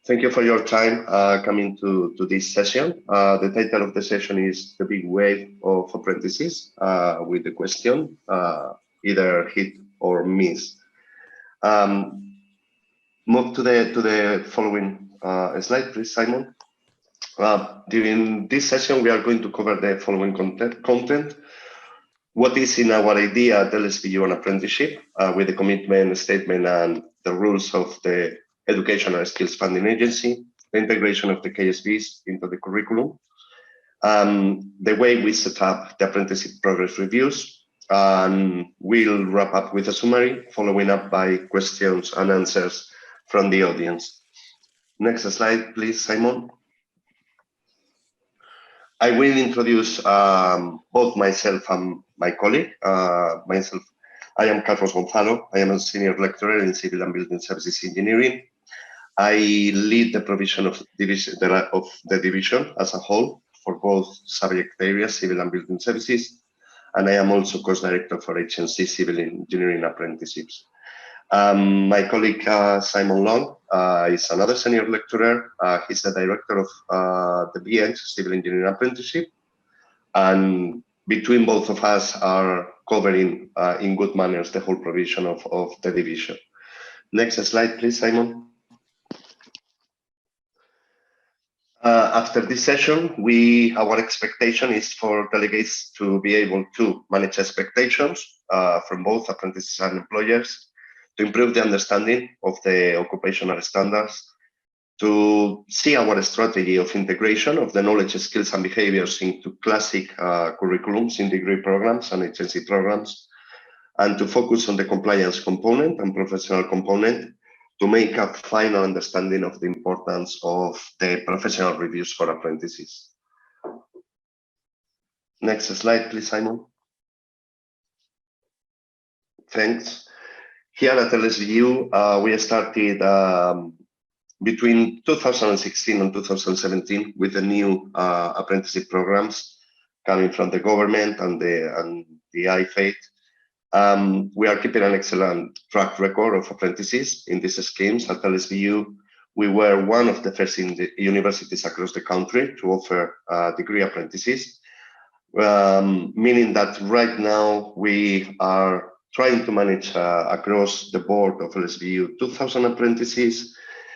Thank you for your time coming to this session. The title of the session is The Big Wave of Apprentices, with the question, either hit or miss. Move to the following slide, please, Simon. During this session, we are going to cover the following content. What is in our idea at LSBU on apprenticeship, with the commitment statement and the rules of the Educational Skills Funding Agency, the integration of the KSBs into the curriculum, the way we set up the apprenticeship progress reviews, and we'll wrap up with a summary, following up by questions and answers from the audience. Next slide, please, Simon. I will introduce both myself and my colleague. I am Carlos Gonzalo. I am a senior lecturer in Civil and Building Services Engineering. I lead the provision of the division as a whole for both subject areas, Civil and Building Services, and I am also course director for HNC Civil Engineering Apprenticeships. My colleague Simon Leung is another senior lecturer. He's the director of the BH Civil Engineering Apprenticeship, and between both of us are covering in good manners the whole provision of the division. Next slide, please, Simon. After this session, our expectation is for delegates to be able to manage expectations from both apprentices and employers, to improve the understanding of the occupational standards, to see our strategy of integration of the knowledge, skills, and behaviors into classic curriculums in degree programs and agency programs, and to focus on the compliance component and professional component to make a final understanding of the importance of the professional reviews for apprentices. Next slide, please, Simon. Thanks. Here at LSBU, we started between 2016 and 2017 with the new apprenticeship programs coming from the government and the IFATE. We are keeping an excellent track record of apprentices in these schemes at LSBU. We were one of the first universities across the country to offer degree apprentices, meaning that right now we are trying to manage across the board of LSBU 2,000 apprentices.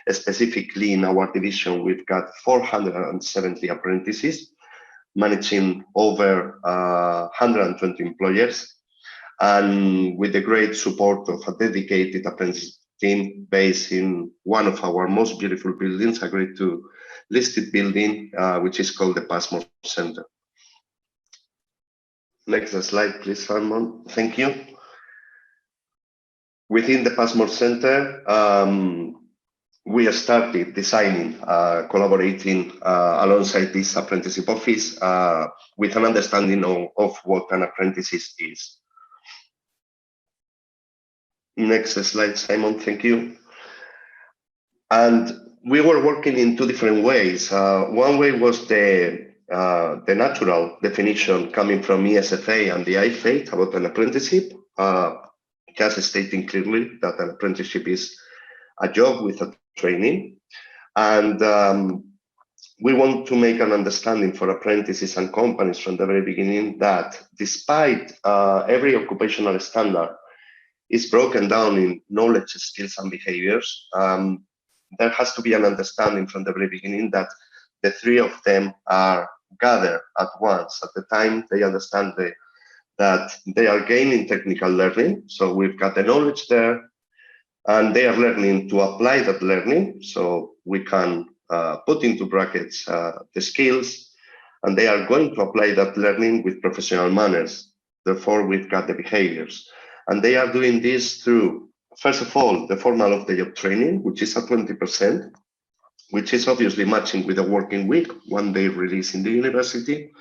Specifically in our division, we've got 470 apprentices, managing over 120 employers, and with the great support of a dedicated apprentice team based in one of our most beautiful buildings, a Grade 2 listed building, which is called the Passmore Center. Next slide, please, Simon. Thank you. Within the Passmore Center, we have started designing, collaborating alongside this apprenticeship office with an understanding of what an apprentice is. Next slide, Simon, thank you. And we were working in two different ways. One way was the natural definition coming from ESFA and the IFATE about an apprenticeship, just stating clearly that an apprenticeship is a job with a training. And we want to make an understanding for apprentices and companies from the very beginning that despite every occupational standard is broken down in knowledge, skills, and behaviors, there has to be an understanding from the very beginning that the three of them are gathered at once. At the time, they understand that they are gaining technical learning. So we've got the knowledge there, and they are learning to apply that learning. So we can put into brackets the skills, and they are going to apply that learning with professional manners. Therefore, we've got the behaviors. And they are doing this through, first of all, the formal of-the-job training, which is at 20%, which is obviously matching with a working week, one day release in the university.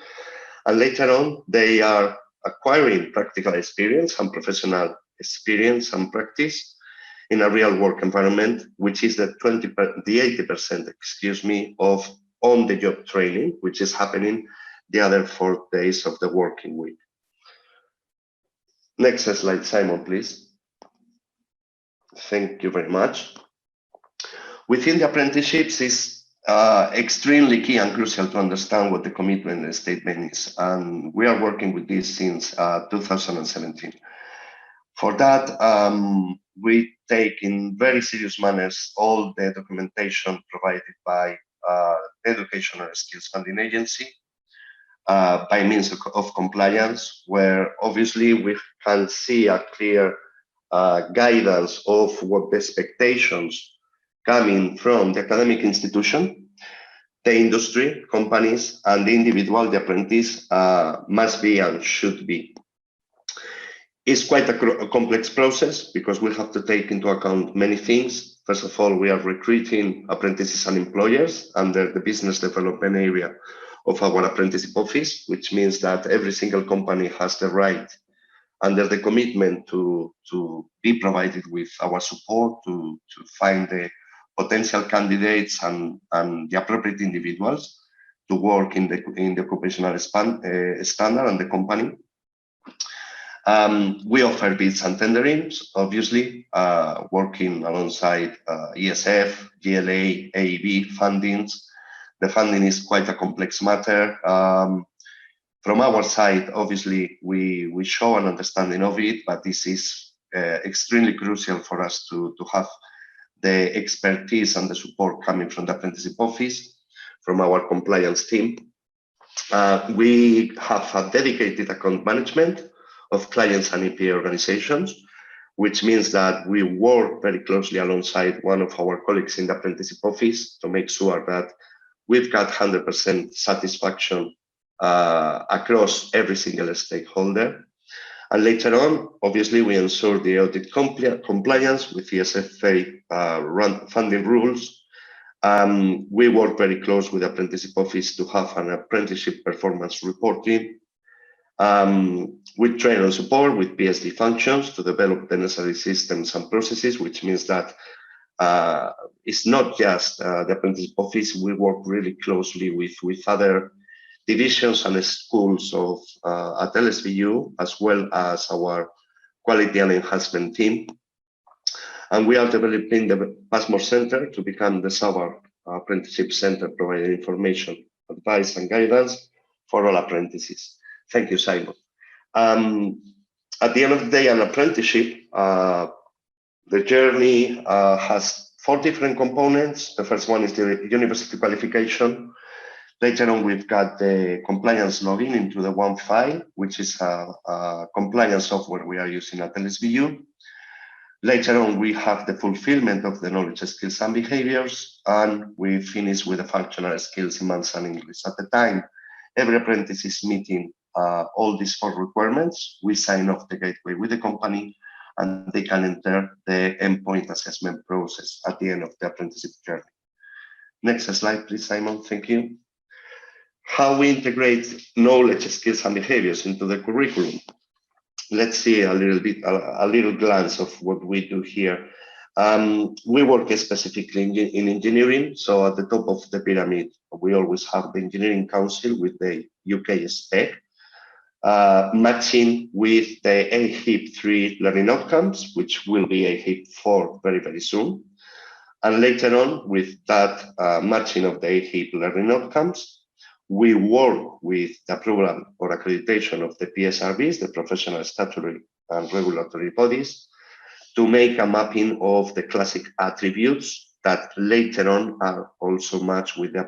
And later on, they are acquiring practical experience and professional experience and practice in a real work environment, which is the 80%, excuse me, of on-the-job training, which is happening the other 4 days of the working week. Next slide, Simon, please. Thank you very much. Within the apprenticeships, is extremely key and crucial to understand what the commitment statement is. And we are working with this since 2017. For that, we take in very serious manners all the documentation provided by the Educational Skills Funding Agency by means of compliance, where obviously we can see a clear guidance of what the expectations coming from the academic institution, the industry, companies, and the individual, the apprentice, must be and should be. It's quite a complex process because we have to take into account many things. First of all, we are recruiting apprentices and employers under the business development area of our apprenticeship office, which means that every single company has the right under the commitment to be provided with our support to find the potential candidates and the appropriate individuals to work in the occupational standard and the company. We offer bids and tenderings, obviously, working alongside ESF, GLA, AEB fundings. The funding is quite a complex matter. From our side, obviously, we show an understanding of it, but this is extremely crucial for us to have the expertise and the support coming from the apprenticeship office, from our compliance team. We have a dedicated account management of clients and EP organizations, which means that we work very closely alongside one of our colleagues in the apprenticeship office to make sure that we've got 100% satisfaction across every single stakeholder. And later on, obviously, we ensure the audit compliance with the SFA funding rules. We work very close with the apprenticeship office to have an apprenticeship performance reporting. We train and support with PSD functions to develop the necessary systems and processes, which means that it's not just the apprenticeship office. We work really closely with other divisions and schools of at LSBU, as well as our quality and enhancement team. And we are developing the Passmore Center to become the SAVAR apprenticeship center, providing information, advice, and guidance for all apprentices. Thank you, Simon. At the end of the day, an apprenticeship, the journey has 4 different components. The first one is the university qualification. Later on, we've got the compliance login into the one file, which is a compliance software we are using at LSBU. Later on, we have the fulfillment of the knowledge, skills, and behaviors, and we finish with the functional skills in Maths and English. At the time, every apprentice is meeting all these 4 requirements. We sign off the gateway with the company, and they can enter the endpoint assessment process at the end of the apprenticeship journey. Next slide, please, Simon. Thank you. How we integrate knowledge, skills, and behaviors into the curriculum. Let's see a little glance of what we do here. We work specifically in engineering. So at the top of the pyramid, we always have the Engineering Council with the UK spec, matching with the AHEIP 3 learning outcomes, which will be AHEIP 4 very, very soon. And later on, with that matching of the AHEIP learning outcomes, we work with the approval or accreditation of the PSRBs, the professional, statutory, and regulatory bodies, to make a mapping of the classic attributes that later on are also matched with the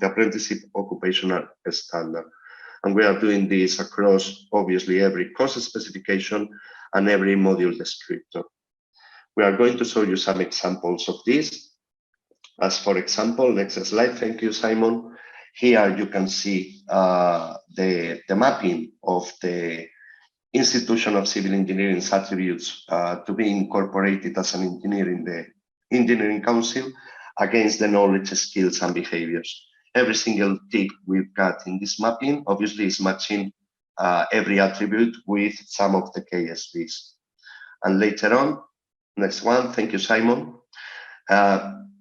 apprenticeship occupational standard. And we are doing this across, obviously, every course specification and every module descriptor. We are going to show you some examples of this. As for example, next slide. Thank you, Simon. Here you can see the mapping of the Institution of Civil Engineering's attributes to be incorporated as an engineer in the Engineering Council against the knowledge, skills, and behaviors. Every single tick we've got in this mapping obviously is matching every attribute with some of the KSBs. And later on, next one, thank you, Simon.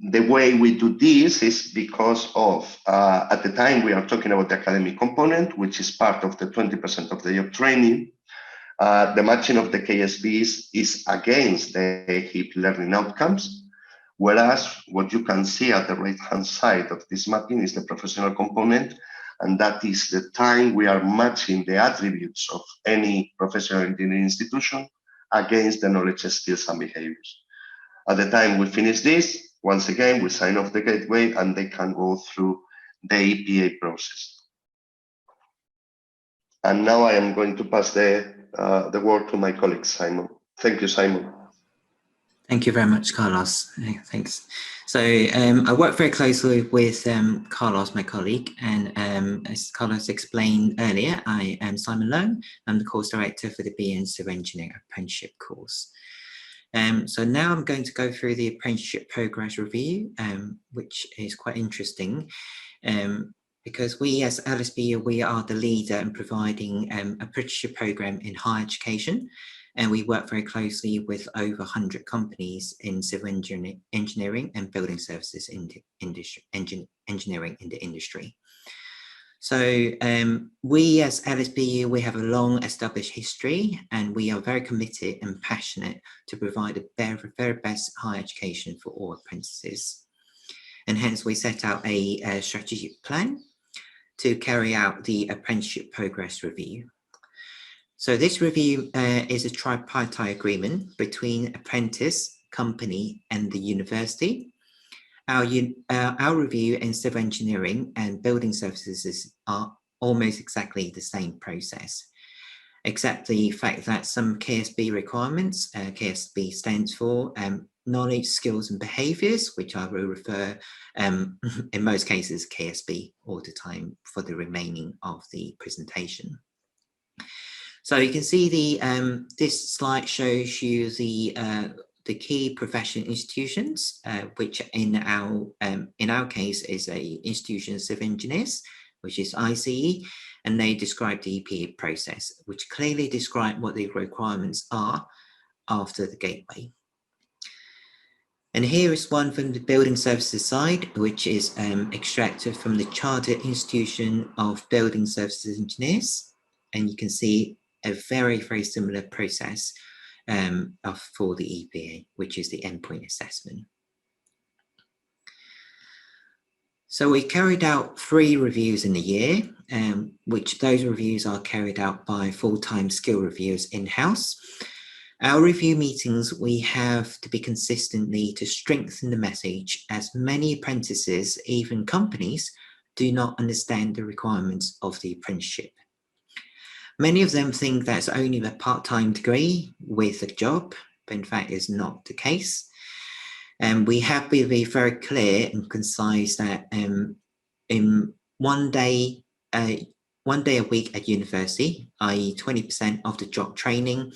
The way we do this is because of, at the time we are talking about the academic component, which is part of the 20% of the job training. The matching of the KSBs is against the HEIP learning outcomes. Whereas what you can see at the right-hand side of this mapping is the professional component, and that is the time we are matching the attributes of any professional engineering institution against the knowledge, skills, and behaviors. At the time we finish this, once again, we sign off the gateway and they can go through the EPA process. And now I am going to pass the word to my colleague, Simon. Thank you, Simon. Thank you very much, Carlos. Thanks. So I work very closely with Carlos, my colleague, and as Carlos explained earlier, I am Simon Leung. I'm the course director for the BN Civil Engineering Apprenticeship course. So now I'm going to go through the Apprenticeship Progress Review, which is quite interesting. Because we as LSBU, we are the leader in providing apprenticeship program in higher education, and we work very closely with over 100 companies in civil engineering and building services engineering in the industry. So we as LSBU, we have a long established history, and we are very committed and passionate to provide the very best higher education for all apprentices. And hence we set out a strategic plan to carry out the Apprenticeship Progress Review. So this review is a tripartite agreement between apprentice, company, and the university. Our review in civil engineering and building services are almost exactly the same process, except the fact that some KSB requirements, KSB stands for knowledge, skills, and behaviors, which I will refer in most cases KSB all the time for the remaining of the presentation. So you can see the this slide shows you the key professional institutions, which in our case is a institution of civil engineers, which is ICE, and they describe the EPA process, which clearly describe what the requirements are after the gateway. And here is one from the building services side, which is extracted from the Chartered Institution of Building Services Engineers. And you can see a very similar process for the EPA, which is the endpoint assessment. So we carried out 3 reviews in a year, which those reviews are carried out by full-time skill reviewers in-house. Our review meetings, we have to be consistently to strengthen the message, as many apprentices, even companies, do not understand the requirements of the apprenticeship. Many of them think that's only a part-time degree with a job, but in fact is not the case. And we have to be very clear and concise that in one day a week at university, i.e. 20% of the job training,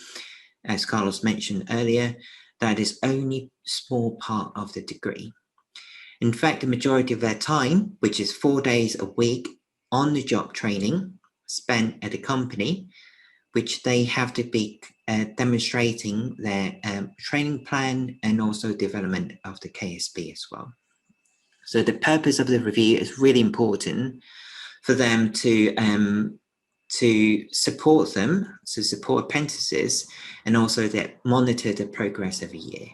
as Carlos mentioned earlier, that is only a small part of the degree. In fact, the majority of their time, which is 4 days a week on the job training, spent at a company, which they have to be demonstrating their training plan and also development of the KSB as well. So the purpose of the review is really important for them to support them, to support apprentices, and also that monitor the progress every year.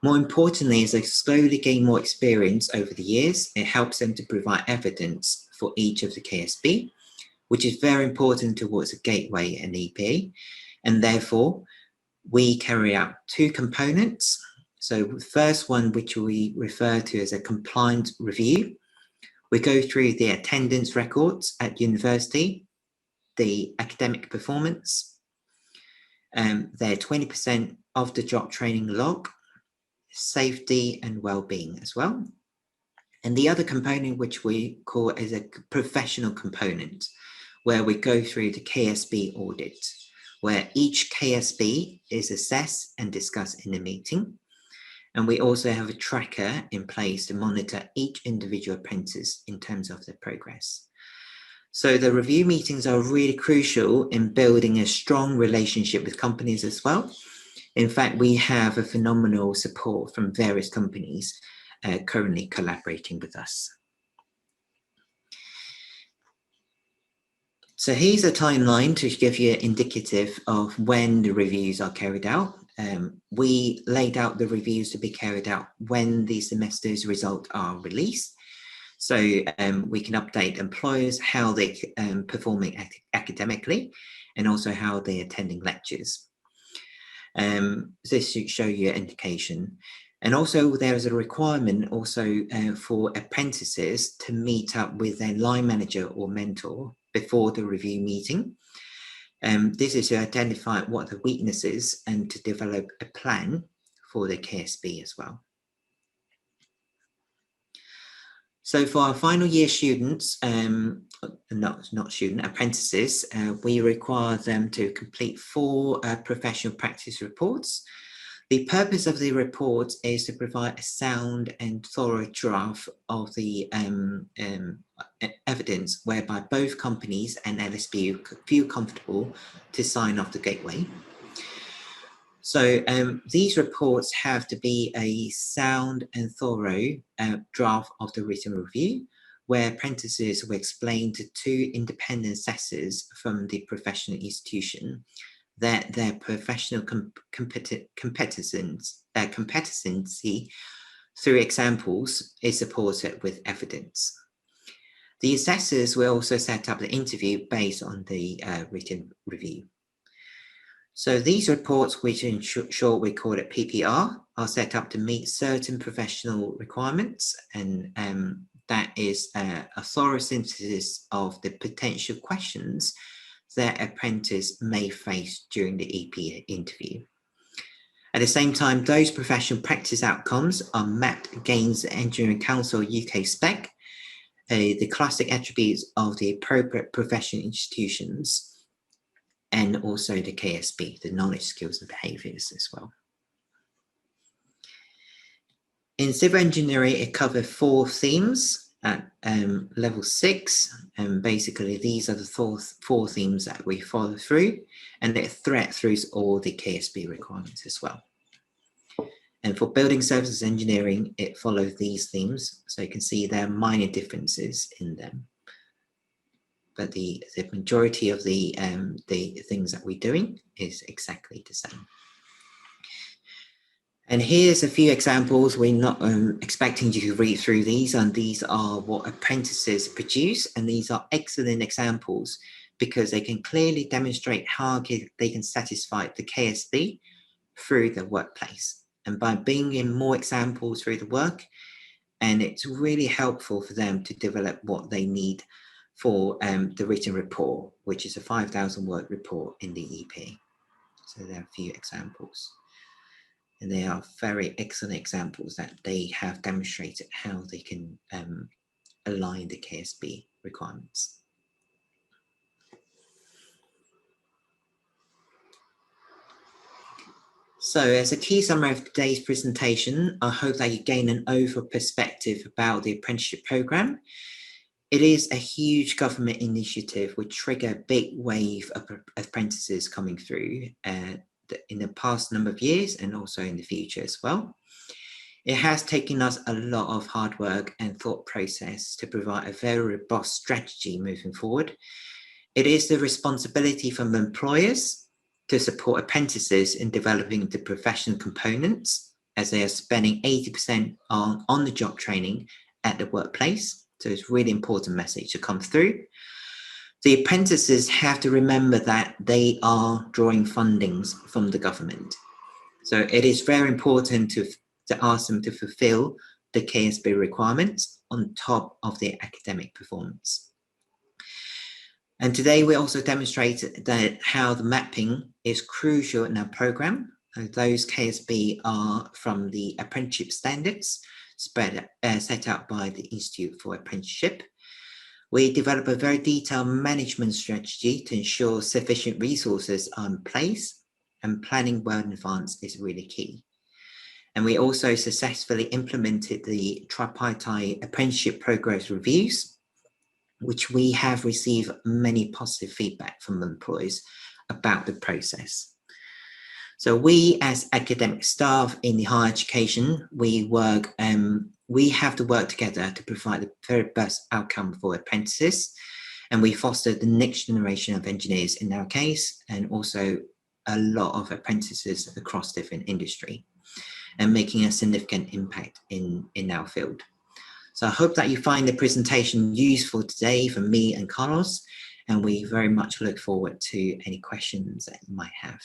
More importantly, as they slowly gain more experience over the years, it helps them to provide evidence for each of the KSB, which is very important towards a gateway and EPA. And therefore, we carry out 2 components. So the first one, which we refer to as a compliance review, we go through the attendance records at university, the academic performance, their 20% of the job training log, safety and well-being as well. And the other component, which we call as a professional component, where we go through the KSB audit, where each KSB is assessed and discussed in a meeting. And we also have a tracker in place to monitor each individual apprentice in terms of their progress. So the review meetings are really crucial in building a strong relationship with companies as well. In fact, we have a phenomenal support from various companies currently collaborating with us. So here's a timeline to give you an indicative of when the reviews are carried out. we laid out the reviews to be carried out when the semester's results are released. So we can update employers how they're performing academically and also how they're attending lectures. This should show you an indication. And also there is a requirement also for apprentices to meet up with their line manager or mentor before the review meeting. This is to identify what the weaknesses and to develop a plan for the KSB as well. So for our final year students, apprentices, we require them to complete 4 professional practice reports. The purpose of the report is to provide a sound and thorough draft of the evidence whereby both companies and LSBU feel comfortable to sign off the gateway. So these reports have to be a sound and thorough draft of the written review, where apprentices will explain to 2 independent assessors from the professional institution that their professional competency through examples is supported with evidence. The assessors will also set up the interview based on the written review. So these reports, which in short we call it PPR, are set up to meet certain professional requirements, and that is a thorough synthesis of the potential questions that apprentice may face during the EP interview. At the same time, those professional practice outcomes are mapped against the Engineering Council UK spec, the classic attributes of the appropriate professional institutions, and also the KSB, the knowledge, skills, and behaviours as well. In civil engineering, it covers 4 themes at level 6, and basically these are the 4 themes that we follow through, and they thread through all the KSB requirements as well. And for building services engineering, it follows these themes, so you can see there are minor differences in them. But the majority of the things that we're doing is exactly the same. And here's a few examples. We're not expecting you to read through these, and these are what apprentices produce, and these are excellent examples because they can clearly demonstrate how they can satisfy the KSB through the workplace. And by bringing in more examples through the work, and it's really helpful for them to develop what they need for the written report, which is a 5,000 word report in the EP. So there are a few examples. And they are very excellent examples that they have demonstrated how they can align the KSB requirements. So as a key summary of today's presentation, I hope that you gain an overall perspective about the apprenticeship program. It is a huge government initiative which trigger a big wave of apprentices coming through in the past number of years and also in the future as well. It has taken us a lot of hard work and thought process to provide a very robust strategy moving forward. It is the responsibility from employers to support apprentices in developing the professional components, as they are spending 80% on the job training at the workplace. So it's a really important message to come through. The apprentices have to remember that they are drawing fundings from the government. So it is very important to ask them to fulfill the KSB requirements on top of their academic performance. And today we also demonstrated that how the mapping is crucial in our program. Those KSB are from the apprenticeship standards set out by the Institute for Apprenticeship. We develop a very detailed management strategy to ensure sufficient resources are in place, and planning well in advance is really key. And we also successfully implemented the tripartite apprenticeship progress reviews, which we have received many positive feedback from employers about the process. So we as academic staff in the higher education, we have to work together to provide the very best outcome for apprentices. And we foster the next generation of engineers in our case, and also a lot of apprentices across different industry and making a significant impact in our field. So I hope that you find the presentation useful today for me and Carlos, and we very much look forward to any questions that you might have.